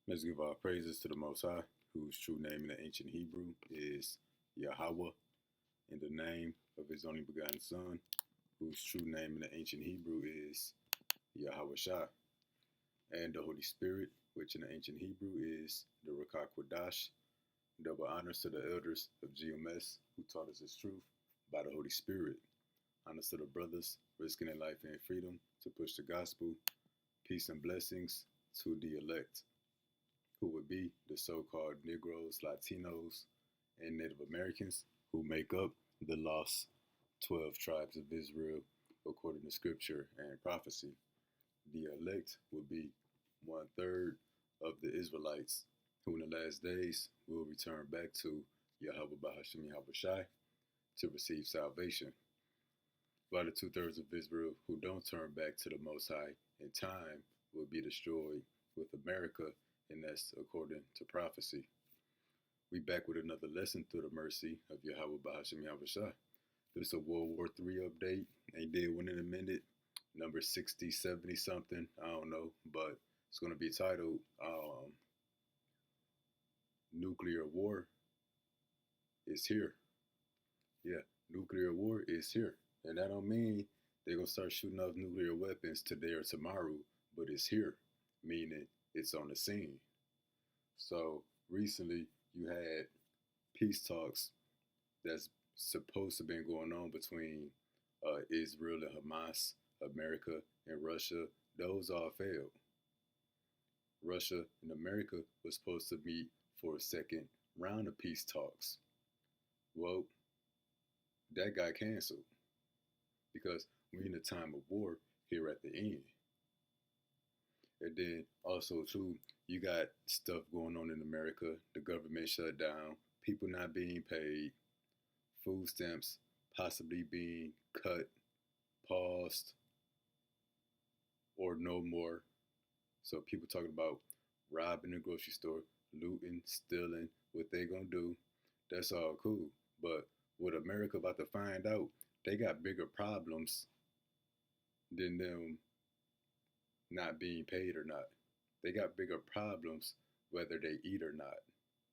Let's give our praises to the Most High, whose true name in the ancient Hebrew is Yahweh, in the name of his only begotten Son, whose true name in the ancient Hebrew is Yahweh Shai, and the Holy Spirit, which in the ancient Hebrew is the Rakak Kwadash. Double honors to the elders of GMS who taught us his truth by the Holy Spirit. Honors to the brothers risking their life and freedom to push the gospel. Peace and blessings to the elect, who would be the so-called Negroes, Latinos, and Native Americans who make up the lost 12 tribes of Israel according to scripture and prophecy. The elect will be 1/3 of the Israelites who in the last days will return back to Yahweh Bahashim Yahweh Shai to receive salvation. While the 2/3 of Israel who don't turn back to the Most High in time will be destroyed with America, and that's according to prophecy. We back with another lesson through the mercy of Yahweh Bahashim Yahweh Shai. This is a World War III update. Ain't did one in a minute. Number 60, 70 something. I don't know. But it's going to be titled Nuclear War is Here. Yeah, nuclear war is here. And that don't mean they're going to start shooting off nuclear weapons today or tomorrow. But it's here. Meaning it's on the scene. So recently you had peace talks that's supposed to have been going on between Israel and Hamas, America and Russia. Those all failed. Russia and America was supposed to meet for a second round of peace talks. Well, that got canceled because we're in a time of war here at the end. And then also too, you got stuff going on in America, the government shut down, people not being paid, food stamps possibly being cut, paused, or no more. So people talking about robbing the grocery store, looting, stealing, what they gonna do. That's all cool. But what America about to find out, they got bigger problems than them not being paid or not. They got bigger problems whether they eat or not.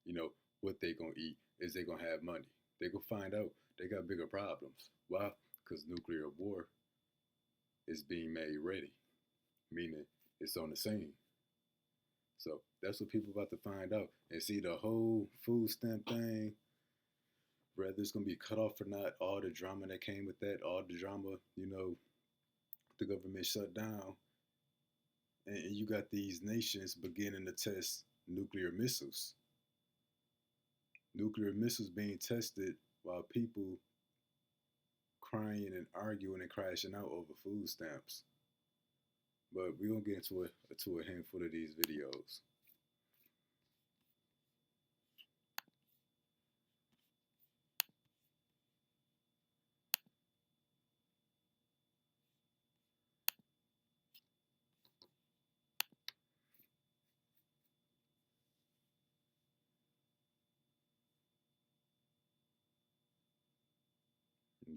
You know, what they gonna eat, is they gonna have money. They gonna find out they got bigger problems. Why? Because nuclear war is being made ready, meaning it's on the scene. So that's what people about to find out. And see the whole food stamp thing, whether it's gonna be cut off or not, all the drama that came with that, all the drama, the government shut down. And you got these nations beginning to test nuclear missiles. Nuclear missiles being tested while people crying and arguing and crashing out over food stamps. But we're going to get into a handful of these videos.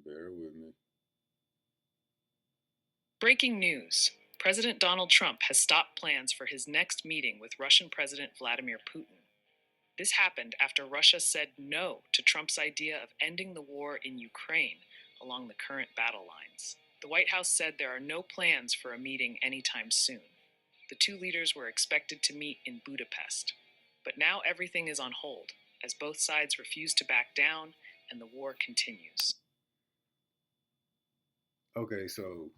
Bear with me. Breaking news. President Donald Trump has stopped plans for his next meeting with Russian President Vladimir Putin. This happened after Russia said no to Trump's idea of ending the war in Ukraine along the current battle lines. The White House said there are no plans for a meeting anytime soon. The two leaders were expected to meet in Budapest. But now everything is on hold, as both sides refuse to back down and the war continues. Okay, so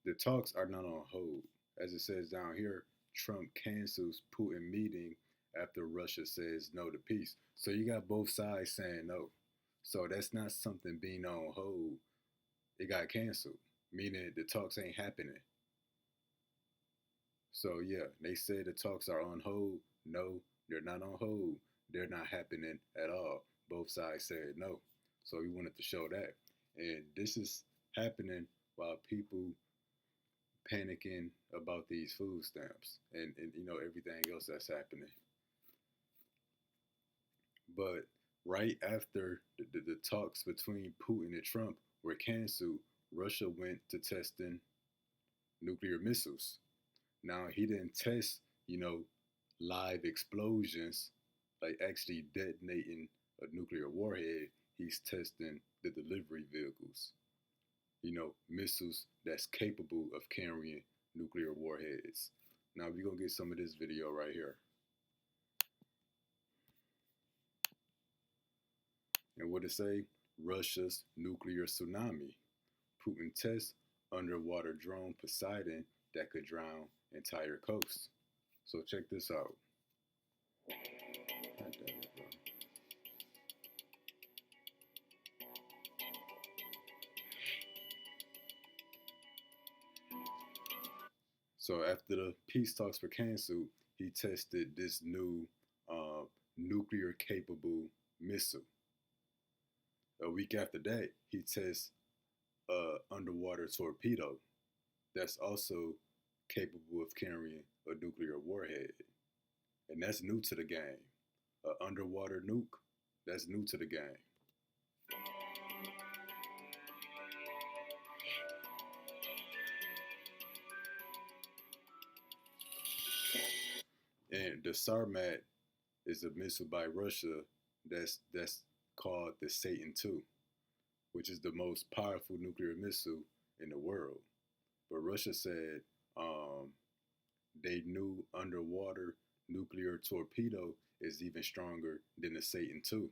the talks are not on hold. As it says down here, Trump cancels Putin meeting after Russia says no to peace. So you got both sides saying no. So that's not something being on hold. It got canceled, meaning the talks ain't happening. So yeah, they said the talks are on hold. No, they're not on hold. They're not happening at all. Both sides said no. So we wanted to show that. And this is happening while people panicking about these food stamps and everything else that's happening. But right after the talks between Putin and Trump were canceled, Russia went to testing nuclear missiles. Now he didn't test live explosions, like actually detonating a nuclear warhead. He's testing the delivery vehicles, missiles that's capable of carrying nuclear warheads. Now we're gonna get some of this video right here. And what it say? Russia's nuclear tsunami. Putin tests underwater drone Poseidon that could drown entire coast. So check this out. God damn it, bro. So after the peace talks were canceled, he tested this new nuclear-capable missile. A week after that, he tests underwater torpedo that's also capable of carrying a nuclear warhead. And that's new to the game. An underwater nuke, that's new to the game. And the Sarmat is a missile by Russia that's called the Satan II, which is the most powerful nuclear missile in the world. But Russia said they knew underwater nuclear torpedo is even stronger than the Satan II.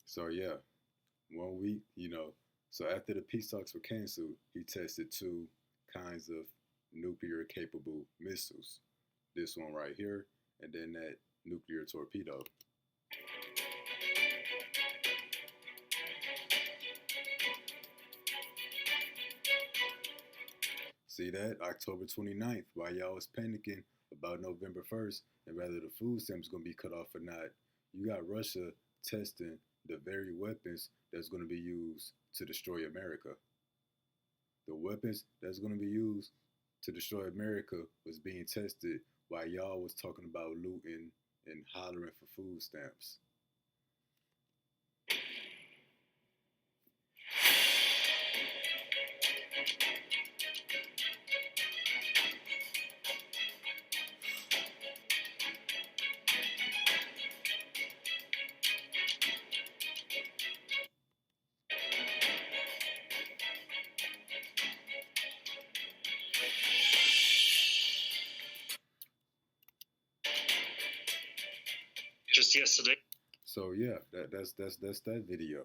So yeah, 1 week, So after the peace talks were canceled, he tested two kinds of nuclear capable missiles. This one right here, and then that nuclear torpedo. See that? October 29th, while y'all was panicking about November 1st and whether the food stamps going to be cut off or not, you got Russia testing the very weapons that's going to be used to destroy America. The weapons that's going to be used to destroy America was being tested while y'all was talking about looting and hollering for food stamps. Just yesterday. So yeah, that's that video.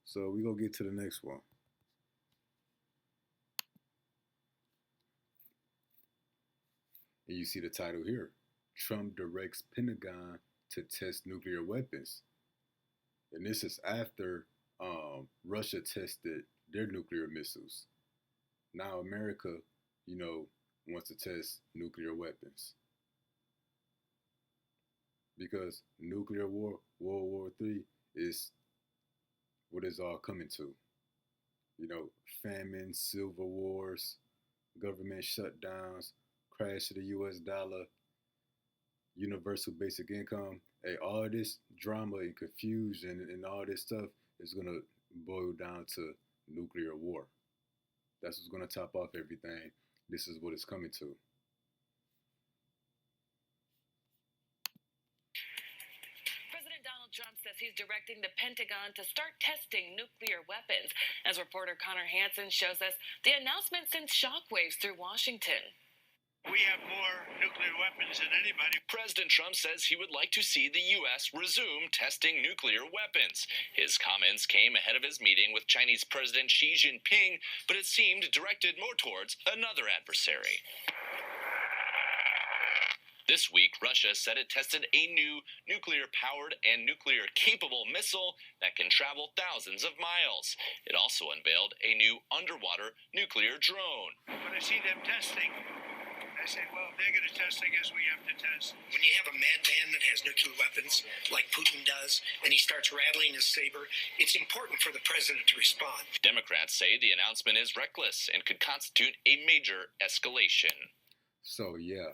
So we gonna get to the next one. And you see the title here. Trump directs Pentagon to test nuclear weapons. And this is after Russia tested their nuclear missiles. Now America, wants to test nuclear weapons. Because nuclear war, World War III, is what it's all coming to. Famine, civil wars, government shutdowns, crash of the US dollar, universal basic income. Hey, all this drama and confusion and all this stuff is going to boil down to nuclear war. That's what's going to top off everything. This is what it's coming to. Trump says he's directing the Pentagon to start testing nuclear weapons. As reporter Connor Hansen shows us, the announcement sends shockwaves through Washington. We have more nuclear weapons than anybody. President Trump says he would like to see the U.S. resume testing nuclear weapons. His comments came ahead of his meeting with Chinese President Xi Jinping, but it seemed directed more towards another adversary. This week, Russia said it tested a new nuclear-powered and nuclear-capable missile that can travel thousands of miles. It also unveiled a new underwater nuclear drone. When I see them testing, I say, well, if they're going to test, I guess we have to test. When you have a madman that has nuclear weapons, like Putin does, and he starts rattling his saber, it's important for the president to respond. Democrats say the announcement is reckless and could constitute a major escalation. So yeah,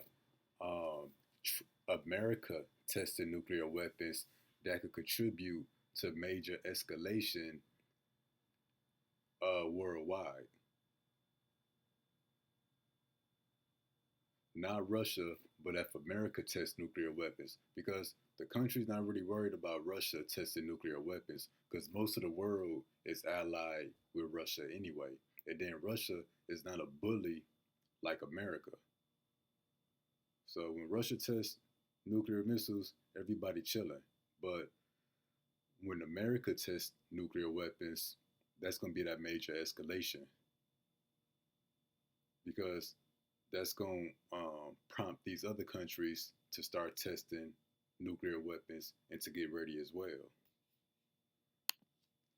America tested nuclear weapons that could contribute to major escalation worldwide. Not Russia, but if America tests nuclear weapons, because the country's not really worried about Russia testing nuclear weapons, because most of the world is allied with Russia anyway, and then Russia is not a bully like America. So when Russia tests nuclear missiles, everybody chilling. But when America tests nuclear weapons, that's going to be that major escalation, because that's going to prompt these other countries to start testing nuclear weapons and to get ready as well.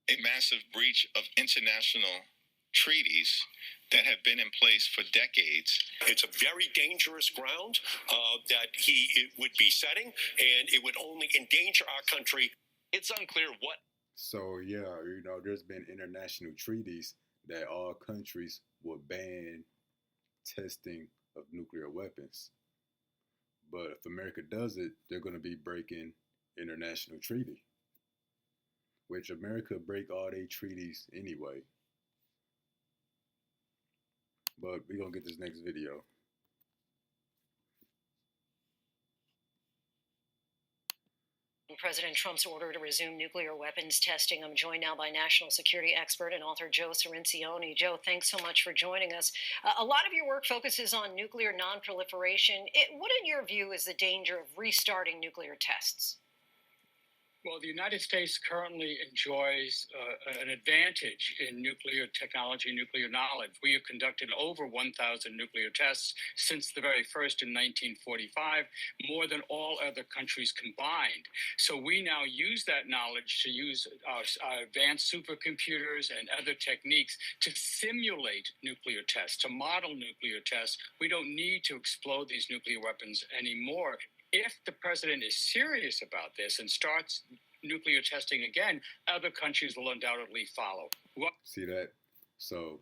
A massive breach of international treaties that have been in place for decades. It's a very dangerous ground that he would be setting, and it would only endanger our country. It's unclear what. So yeah, there's been international treaties that all countries will ban testing of nuclear weapons. But if America does it, they're going to be breaking international treaty, which America break all their treaties anyway. But we're going to get this next video. President Trump's order to resume nuclear weapons testing. I'm joined now by national security expert and author Joe Cirincione. Joe, thanks so much for joining us. A lot of your work focuses on nuclear nonproliferation. What, in your view, is the danger of restarting nuclear tests? Well, the United States currently enjoys an advantage in nuclear technology, nuclear knowledge. We have conducted over 1,000 nuclear tests since the very first in 1945, more than all other countries combined. So we now use that knowledge to use our advanced supercomputers and other techniques to simulate nuclear tests, to model nuclear tests. We don't need to explode these nuclear weapons anymore. If the president is serious about this and starts nuclear testing again, other countries will undoubtedly follow. See that? So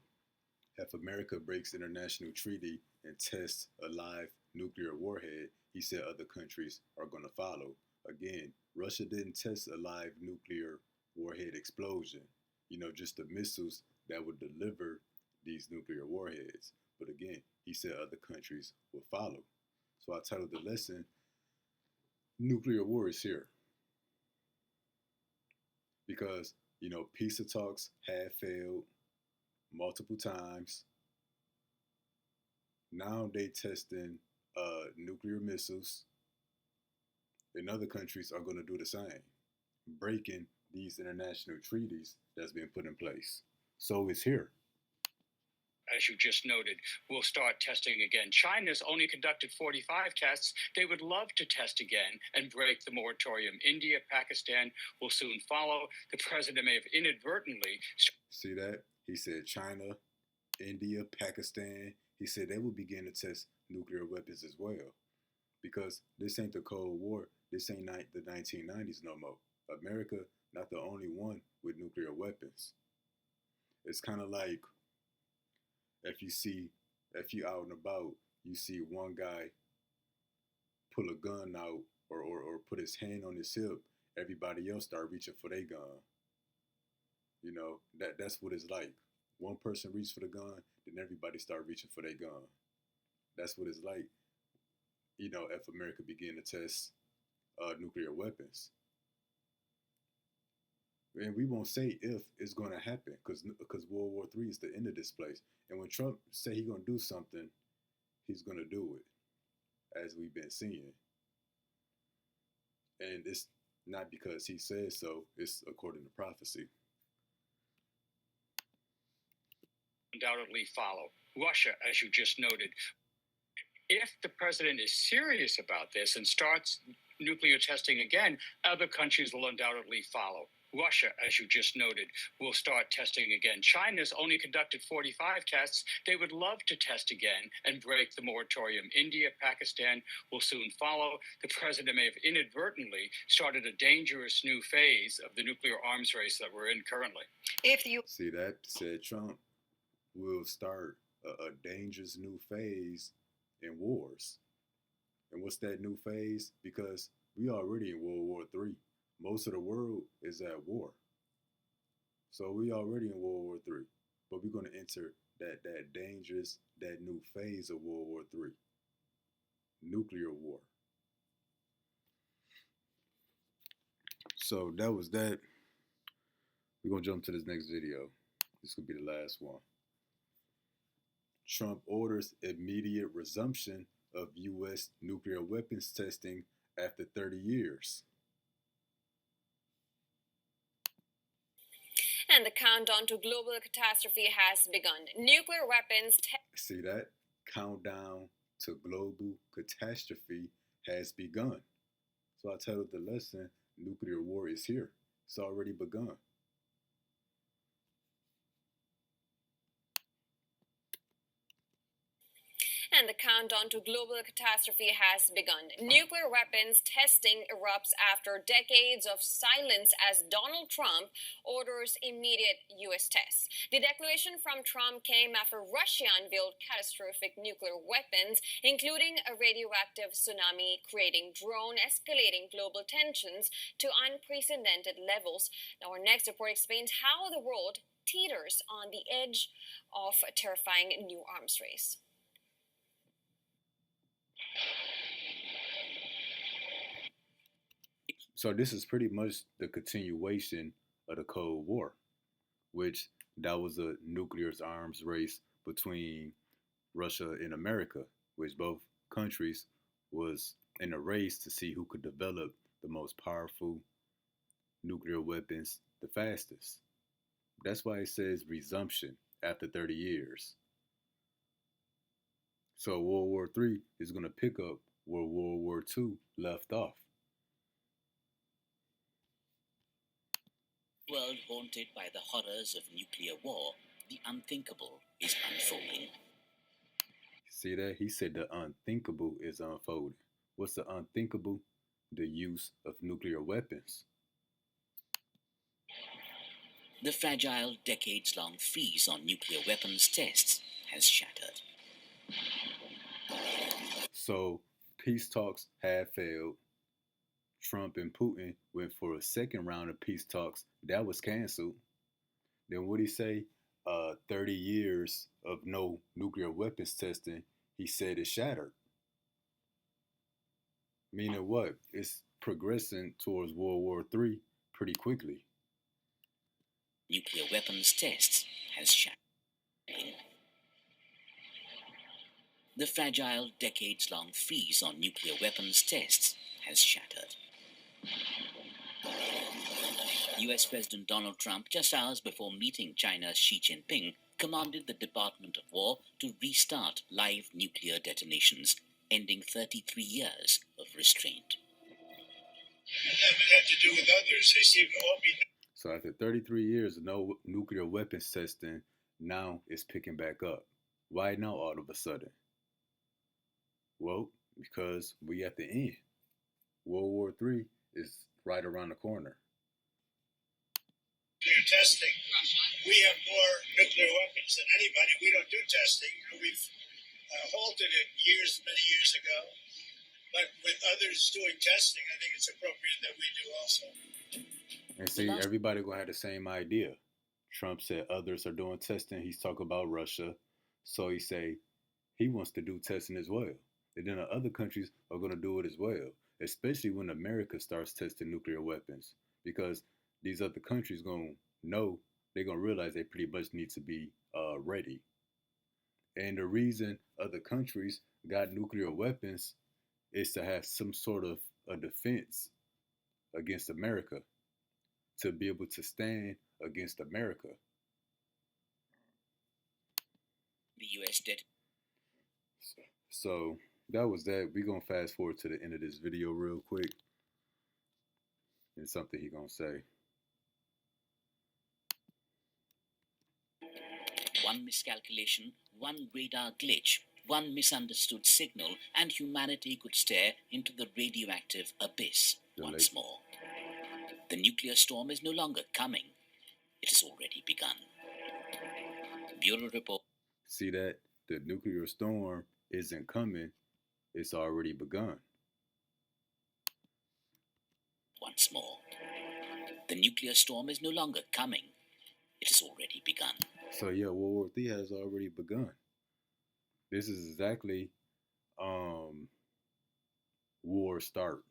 if America breaks international treaty and tests a live nuclear warhead, he said other countries are going to follow. Again, Russia didn't test a live nuclear warhead explosion, just the missiles that would deliver these nuclear warheads. But again, he said other countries will follow. So I titled the lesson, Nuclear War is Here. Because, peace talks have failed multiple times. Now they testing nuclear missiles, and other countries are going to do the same, breaking these international treaties that's been put in place. So it's here. As you just noted, we'll start testing again. China's only conducted 45 tests. They would love to test again and break the moratorium. India, Pakistan will soon follow. The president may have inadvertently... See that? He said China, India, Pakistan. He said they will begin to test nuclear weapons as well. Because this ain't the Cold War. This ain't the 1990s no more. America, not the only one with nuclear weapons. It's kind of like... if you out and about, you see one guy pull a gun out or put his hand on his hip, everybody else start reaching for their gun. That's what it's like. One person reaches for the gun, then everybody start reaching for their gun. That's what it's like, if America begin to test nuclear weapons. And we won't say if it's going to happen, because World War III is the end of this place. And when Trump say he's going to do something, he's going to do it, as we've been seeing. And it's not because he says so, it's according to prophecy. Undoubtedly follow. Russia, as you just noted. If the president is serious about this and starts nuclear testing again, other countries will undoubtedly follow. Russia, as you just noted, will start testing again. China's only conducted 45 tests. They would love to test again and break the moratorium. India, Pakistan will soon follow. The president may have inadvertently started a dangerous new phase of the nuclear arms race that we're in currently. If you See, that said Trump will start a dangerous new phase in wars. And what's that new phase? Because we already in World War III. Most of the world is at war. So we already in World War III. But we're going to enter that dangerous, that new phase of World War III. Nuclear war. So that was that. We're going to jump to this next video. This could be the last one. Trump orders immediate resumption of U.S. nuclear weapons testing after 30 years. And the countdown to global catastrophe has begun. Nuclear weapons. See that? Countdown to global catastrophe has begun. So I titled the lesson, Nuclear War is Here. It's already begun. And the countdown to global catastrophe has begun. Nuclear weapons testing erupts after decades of silence as Donald Trump orders immediate U.S. tests. The declaration from Trump came after Russia unveiled catastrophic nuclear weapons, including a radioactive tsunami, creating drone, escalating global tensions to unprecedented levels. Now, our next report explains how the world teeters on the edge of a terrifying new arms race. So this is pretty much the continuation of the Cold War, which that was a nuclear arms race between Russia and America, which both countries was in a race to see who could develop the most powerful nuclear weapons the fastest. That's why it says resumption after 30 years. So World War III is going to pick up where World War II left off. World haunted by the horrors of nuclear war, the unthinkable is unfolding. See that? He said the unthinkable is unfolding. What's the unthinkable? The use of nuclear weapons. The fragile, decades-long freeze on nuclear weapons tests has shattered. So peace talks have failed. Trump and Putin went for a second round of peace talks. That was canceled. Then what he say? 30 years of no nuclear weapons testing, he said it shattered. Meaning what? It's progressing towards World War III pretty quickly. Nuclear weapons tests has shattered. The fragile, decades-long freeze on nuclear weapons tests has shattered. US President Donald Trump, just hours before meeting China's Xi Jinping, commanded the Department of War to restart live nuclear detonations, ending 33 years of restraint. It had to do with others. They seem to all be. So after 33 years of no nuclear weapons testing, now it's picking back up. Why now all of a sudden? Well, because we at the end. World War III is right around the corner. Nuclear testing. We have more nuclear weapons than anybody. We don't do testing. We've halted it many years ago. But with others doing testing, I think it's appropriate that we do also. And see, everybody gonna have the same idea. Trump said others are doing testing. He's talking about Russia. So he say he wants to do testing as well. And then the other countries are gonna do it as well, especially when America starts testing nuclear weapons. Because these other countries gonna know, they're gonna realize they pretty much need to be ready. And the reason other countries got nuclear weapons is to have some sort of a defense against America, to be able to stand against America. The US did. So that was that. We're gonna fast forward to the end of this video real quick. And something he gonna say. One miscalculation, one radar glitch, one misunderstood signal, and humanity could stare into the radioactive abyss once more. The nuclear storm is no longer coming. It has already begun. Bureau Report. See that? The nuclear storm isn't coming. It's already begun. Once more. The nuclear storm is no longer coming. It has already begun. So yeah, World War III has already begun. This is exactly war start.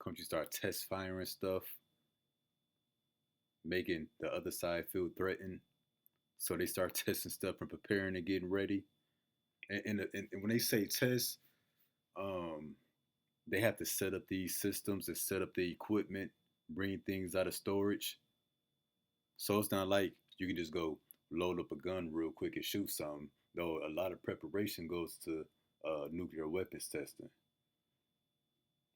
Countries start test firing stuff, making the other side feel threatened. So they start testing stuff and preparing and getting ready. And when they say test, they have to set up these systems and set up the equipment, bring things out of storage. So it's not like you can just go load up a gun real quick and shoot something. Though a lot of preparation goes to nuclear weapons testing.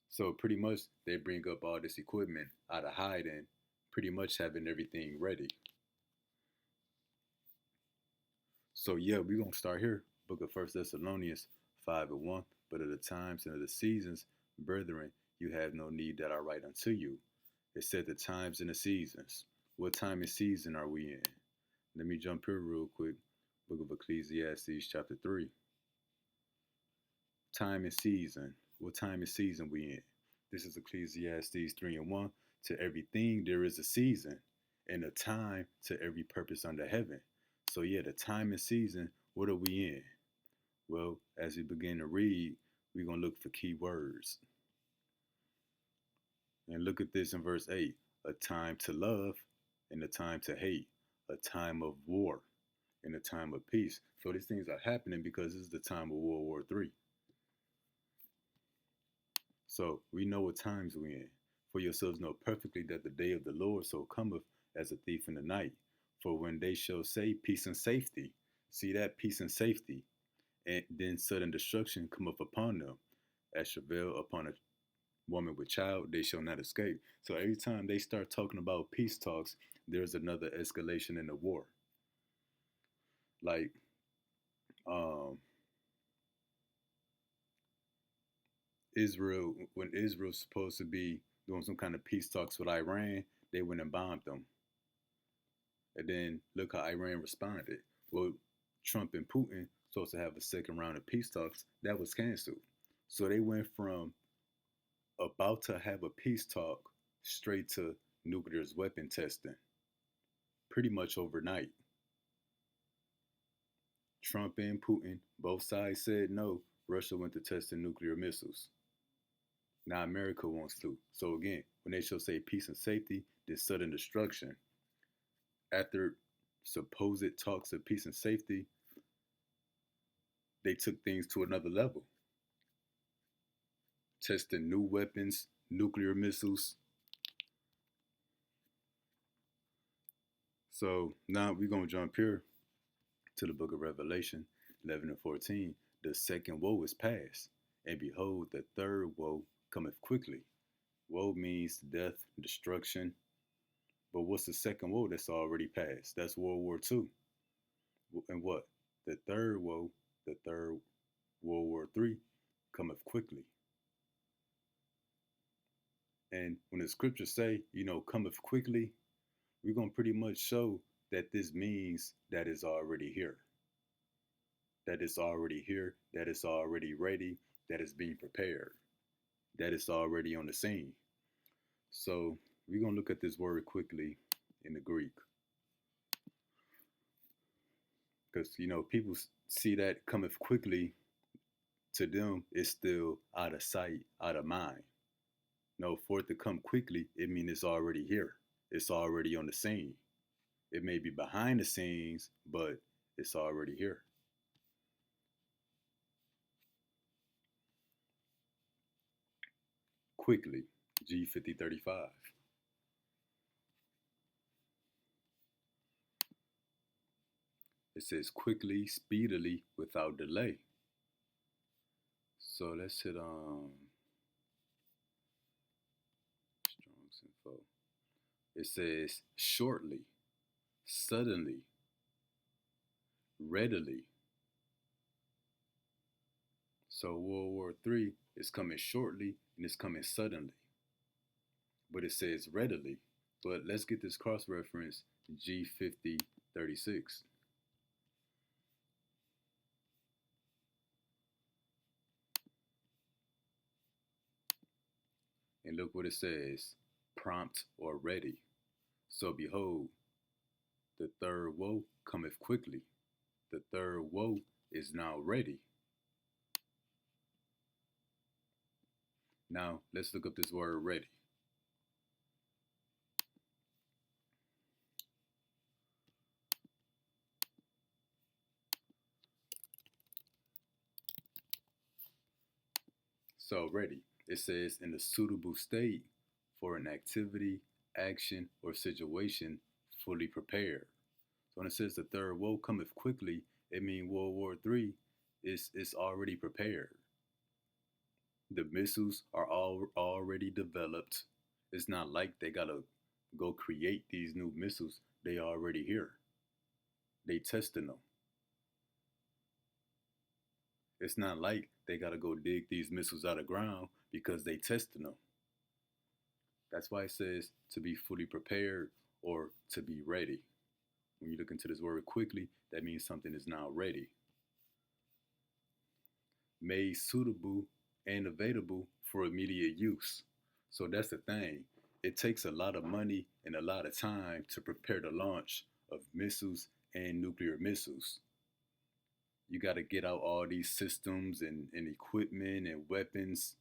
So pretty much they bring up all this equipment out of hiding, pretty much having everything ready. So yeah, we're gonna start here. Book of 1 Thessalonians 5:1. But of the times and of the seasons, brethren, you have no need that I write unto you. It said the times and the seasons. What time and season are we in? Let me jump here real quick. Book of Ecclesiastes chapter 3. Time and season. What time and season we in? This is Ecclesiastes 3:1. To everything there is a season, and a time to every purpose under heaven. So yeah, the time and season, what are we in? Well, as we begin to read, we're going to look for key words. And look at this in verse 8. A time to love and a time to hate. A time of war and a time of peace. So these things are happening because this is the time of World War III. So we know what times we in. For yourselves know perfectly that the day of the Lord so cometh as a thief in the night. For when they shall say peace and safety, see that peace and safety, and then sudden destruction cometh upon them, as travail upon a woman with child, they shall not escape. So every time they start talking about peace talks, there's another escalation in the war. Like, Israel, when Israel's supposed to be doing some kind of peace talks with Iran, they went and bombed them. And then look how Iran responded. Well, Trump and Putin supposed to have a second round of peace talks. That was canceled. So they went from about to have a peace talk straight to nuclear weapon testing. Pretty much overnight. Trump and Putin, both sides said no. Russia went to testing nuclear missiles. Now America wants to. So again, when they shall say peace and safety, this sudden destruction. After supposed talks of peace and safety, they took things to another level. Testing new weapons, nuclear missiles. So now we're going to jump here to the book of Revelation 11 and 14. The second woe is past, and behold, the third woe cometh quickly. Woe means death, destruction. But what's the second woe that's already passed? That's World War II. And what? The third woe, the third World War III, cometh quickly. And when the scriptures say, cometh quickly, we're going to pretty much show that this means that it's already here. That it's already here, that it's already ready, that it's being prepared, that it's already on the scene. So we're going to look at this word quickly in the Greek. Because, people see that cometh quickly, to them, it's still out of sight, out of mind. No, for it to come quickly, it means it's already here. It's already on the scene. It may be behind the scenes, but it's already here. Quickly, G5035. It says quickly, speedily, without delay. So let's hit Strong's info. It says shortly, suddenly, readily. So World War III is coming shortly and it's coming suddenly. But it says readily. But let's get this cross reference G5036. And look what it says, prompt or ready. So behold, the third woe cometh quickly. The third woe is now ready. Now let's look up this word ready. So ready, it says in a suitable state for an activity, action, or situation fully prepared. So when it says the third woe cometh quickly, it means World War III is already prepared. The missiles are all already developed. It's not like they gotta go create these new missiles. They already here. They testing them. It's not like they gotta go dig these missiles out of ground because they testing them. That's why it says to be fully prepared or to be ready. When you look into this word quickly, that means something is now ready. Made suitable and available for immediate use. So that's the thing. It takes a lot of money and a lot of time to prepare the launch of missiles and nuclear missiles. You got to get out all these systems and equipment and weapons.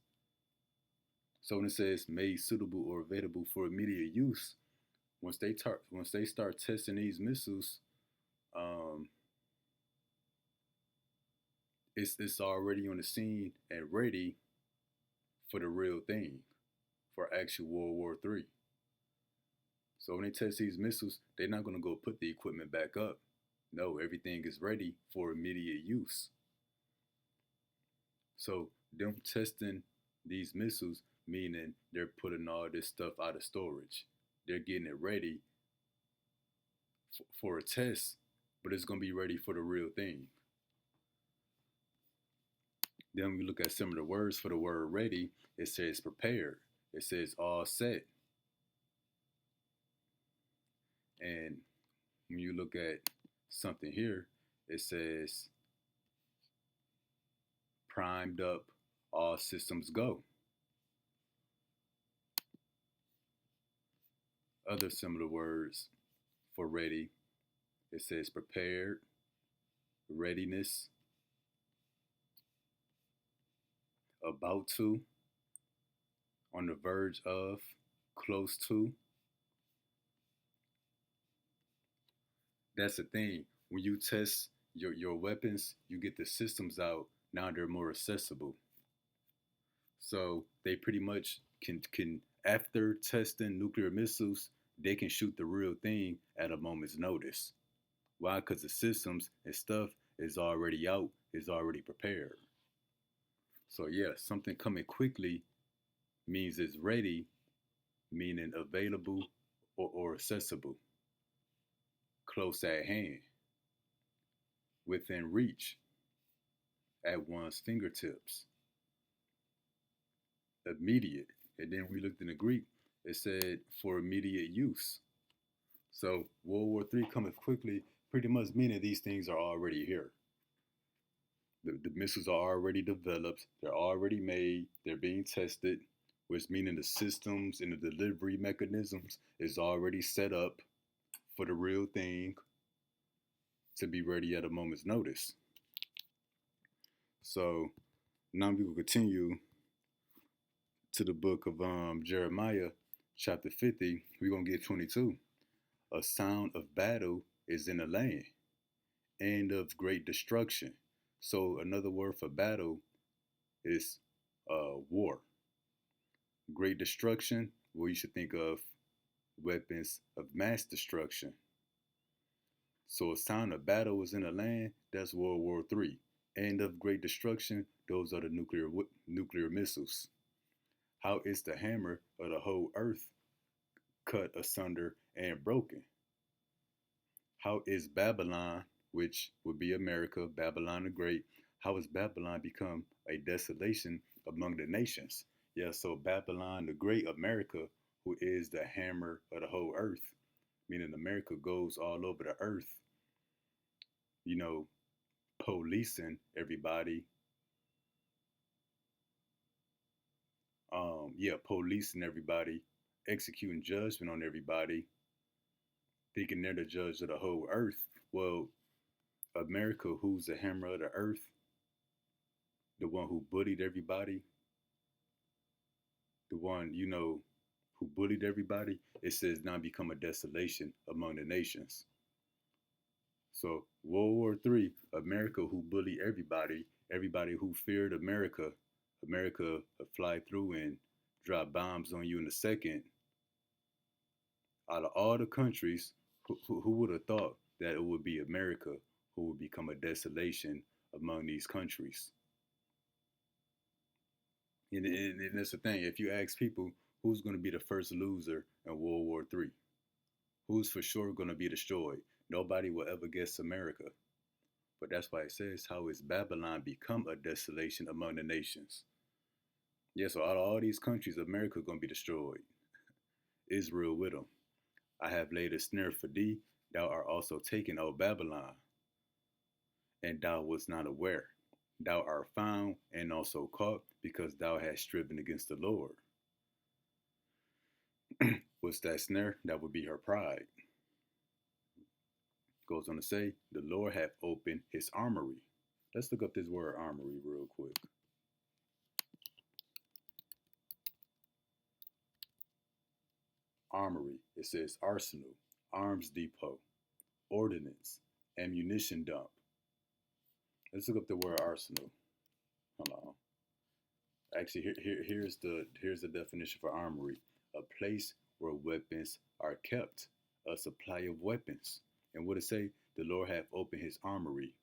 So when it says made suitable or available for immediate use, once they start testing these missiles, it's already on the scene and ready for the real thing, for actual World War III. So when they test these missiles, they're not going to go put the equipment back up. No, everything is ready for immediate use. So them testing these missiles, meaning they're putting all this stuff out of storage. They're getting it ready for a test, but it's going to be ready for the real thing. Then we look at some of the words for the word ready. It says prepared. It says all set. And when you look at something here, it says primed up, all systems go. Other similar words for ready, it says prepared, readiness, about to, on the verge of, close to. That's the thing. When you test your weapons, you get the systems out. Now they're more accessible. So they pretty much can after testing nuclear missiles, they can shoot the real thing at a moment's notice. Why? Because the systems and stuff is already out, is already prepared. So yeah, something coming quickly means it's ready, meaning available or accessible, close at hand, within reach, at one's fingertips, immediate. And then we looked in the Greek, it said for immediate use. So World War III cometh quickly, pretty much meaning these things are already here. The missiles are already developed, they're already made, they're being tested, which meaning the systems and the delivery mechanisms is already set up for the real thing to be ready at a moment's notice. So now we will continue to the book of Jeremiah, chapter 50. We're going to get 22. A sound of battle is in the land, and of great destruction. So another word for battle is war. Great destruction, well, you should think of weapons of mass destruction. So a sound of battle is in the land, that's World War III. And of great destruction, those are the nuclear missiles. How is the hammer of the whole earth cut asunder and broken? How is Babylon which would be America, Babylon the Great. How has Babylon become a desolation among the nations? Yeah, so Babylon the Great, America, who is the hammer of the whole earth, meaning America goes all over the earth, you know, policing everybody. Policing everybody, executing judgment on everybody, thinking they're the judge of the whole earth. Well, America, who's the hammer of the earth, the one who bullied everybody, the one, who bullied everybody, it says now become a desolation among the nations. So World War III, America who bullied everybody, everybody who feared America, America would fly through and drop bombs on you in a second. Out of all the countries, who would have thought that it would be America who would become a desolation among these countries? And that's the thing. If you ask people who's going to be the first loser in World War III, who's for sure going to be destroyed, nobody will ever guess America. But that's why it says, how is Babylon become a desolation among the nations? Yeah, so out of all these countries, America going to be destroyed. Israel with them. I have laid a snare for thee, thou art also taken, O Babylon, and thou wast not aware. Thou art found and also caught, because thou hast striven against the Lord. What's that snare? That would be her pride. Goes on to say, the Lord hath opened his armory. Let's look up this word armory real quick. Armory. It says arsenal, arms depot, ordnance, ammunition dump. Let's look up the word arsenal. Hold on. Actually, here's the definition for armory: a place where weapons are kept, a supply of weapons. And what it say? The Lord hath opened his armory,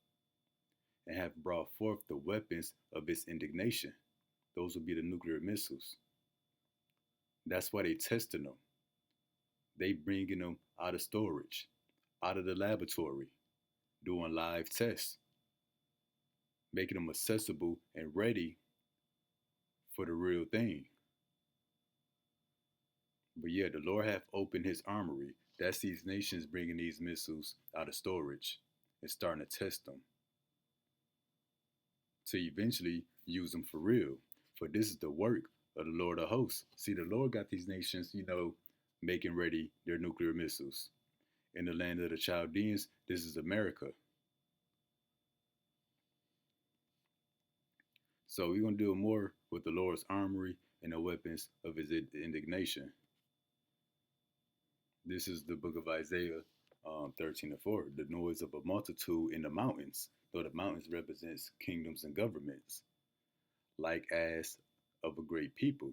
and hath brought forth the weapons of his indignation. Those would be the nuclear missiles. That's why they testing them. They bringing them out of storage, out of the laboratory, doing live tests, making them accessible and ready for the real thing. But yeah, the Lord hath opened his armory. That's these nations bringing these missiles out of storage and starting to test them to eventually use them for real. For this is the work of the Lord of hosts. See, the Lord got these nations, making ready their nuclear missiles. In the land of the Chaldeans, this is America. So we're going to deal more with the Lord's armory and the weapons of his indignation. This is the book of Isaiah 13:4. The noise of a multitude in the mountains, though the mountains represents kingdoms and governments, like as of a great people.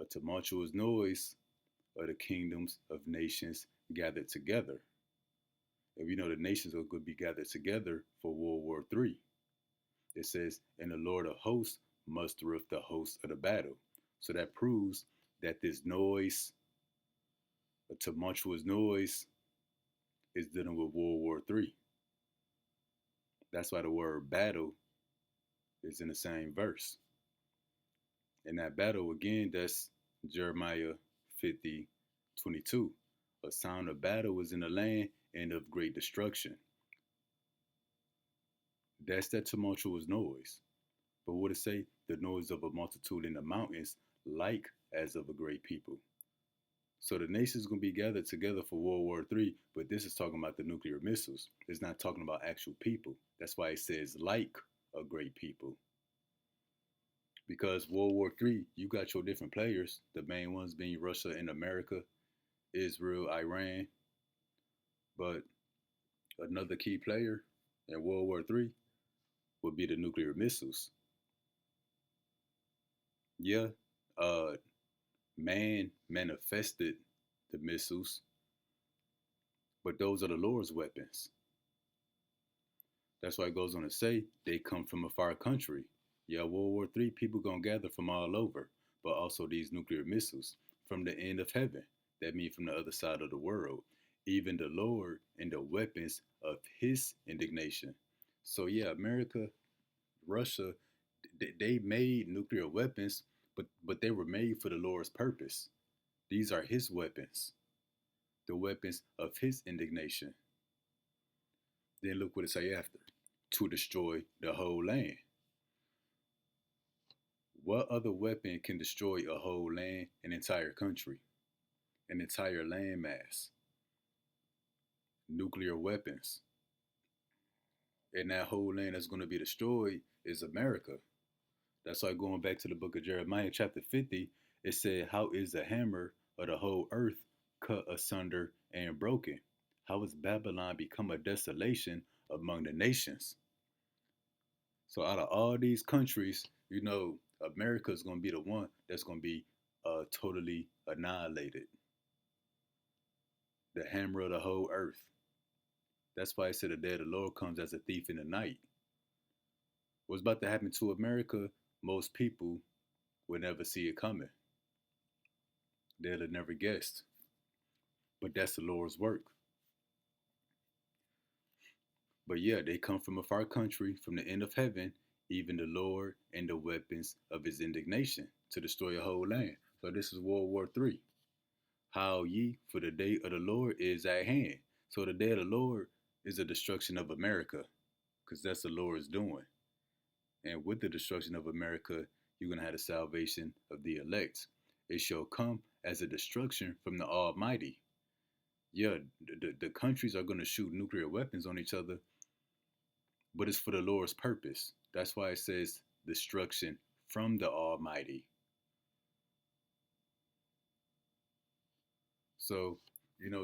A tumultuous noise of the kingdoms of nations gathered together. And we know the nations are going to be gathered together for World War III. It says, and the Lord of hosts mustereth the host of the battle. So that proves that this noise, a tumultuous noise, is dealing with World War III. That's why the word battle is in the same verse. And that battle, again, that's Jeremiah 50:22. A sound of battle is in the land and of great destruction. That's that tumultuous noise. But what it say? The noise of a multitude in the mountains, like as of a great people. So the nations going to be gathered together for World War III, but this is talking about the nuclear missiles. It's not talking about actual people. That's why it says like a great people. Because World War III, you got your different players, the main ones being Russia and America, Israel, Iran. But another key player in World War III would be the nuclear missiles. Yeah, man manifested the missiles, but those are the Lord's weapons. That's why it goes on to say they come from a far country. Yeah, World War III, people gonna gather from all over, but also these nuclear missiles from the end of heaven. That means from the other side of the world. even the Lord and the weapons of his indignation. So yeah, America, Russia, they made nuclear weapons, but they were made for the Lord's purpose. These are his weapons, the weapons of his indignation. Then look what it say after. To destroy the whole land. What other weapon can destroy a whole land, an entire country, an entire landmass? Nuclear weapons. And that whole land that's going to be destroyed is America. That's why going back to the book of Jeremiah, chapter 50, it said, how is the hammer of the whole earth cut asunder and broken? How has Babylon become a desolation among the nations? So out of all these countries, America is going to be the one that's going to be totally annihilated. The hammer of the whole earth. That's why I said the day of the Lord comes as a thief in the night. What's about to happen to America, most people will never see it coming. They'll have never guessed. But that's the Lord's work. But yeah, they come from a far country, from the end of heaven, even the Lord and the weapons of his indignation to destroy a whole land. So this is World War III. How ye, for the day of the Lord is at hand. So the day of the Lord is the destruction of America, because that's the Lord's doing. And with the destruction of America, you're going to have the salvation of the elect. It shall come as a destruction from the Almighty. Yeah, the countries are going to shoot nuclear weapons on each other, but it's for the Lord's purpose. That's why it says destruction from the Almighty. So,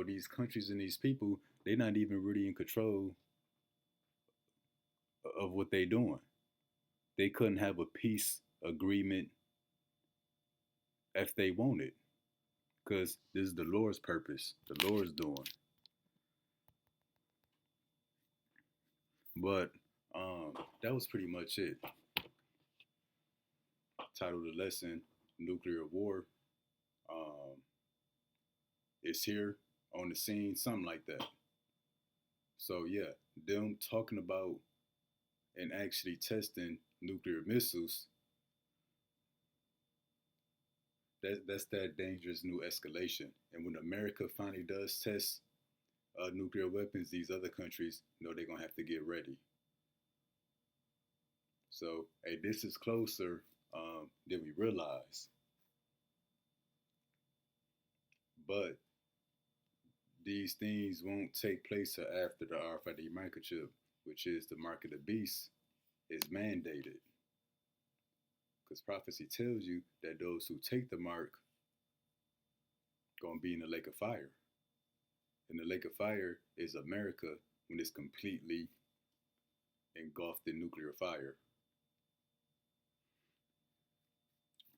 these countries and these people, they're not even really in control of what they're doing. They couldn't have a peace agreement if they wanted, because this is the Lord's purpose, the Lord's doing. But that was pretty much it. Title of the lesson, Nuclear War. It's here on the scene, something like that. So yeah, them talking about and actually testing nuclear missiles, that's that dangerous new escalation. And when America finally does test nuclear weapons, these other countries know they're gonna have to get ready. So hey, this is closer than we realize. But these things won't take place after the RFID microchip, which is the mark of the beast, is mandated. Because prophecy tells you that those who take the mark gonna be in the lake of fire. And the lake of fire is America when it's completely engulfed in nuclear fire.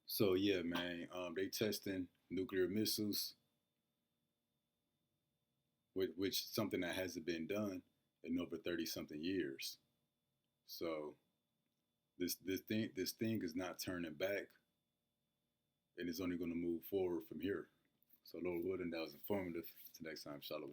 So yeah, man, they testing nuclear missiles, which something that hasn't been done in over 30 something years. So this thing is not turning back, and it's only going to move forward from here. So Lord willing, that was informative. Till next time, Shalom.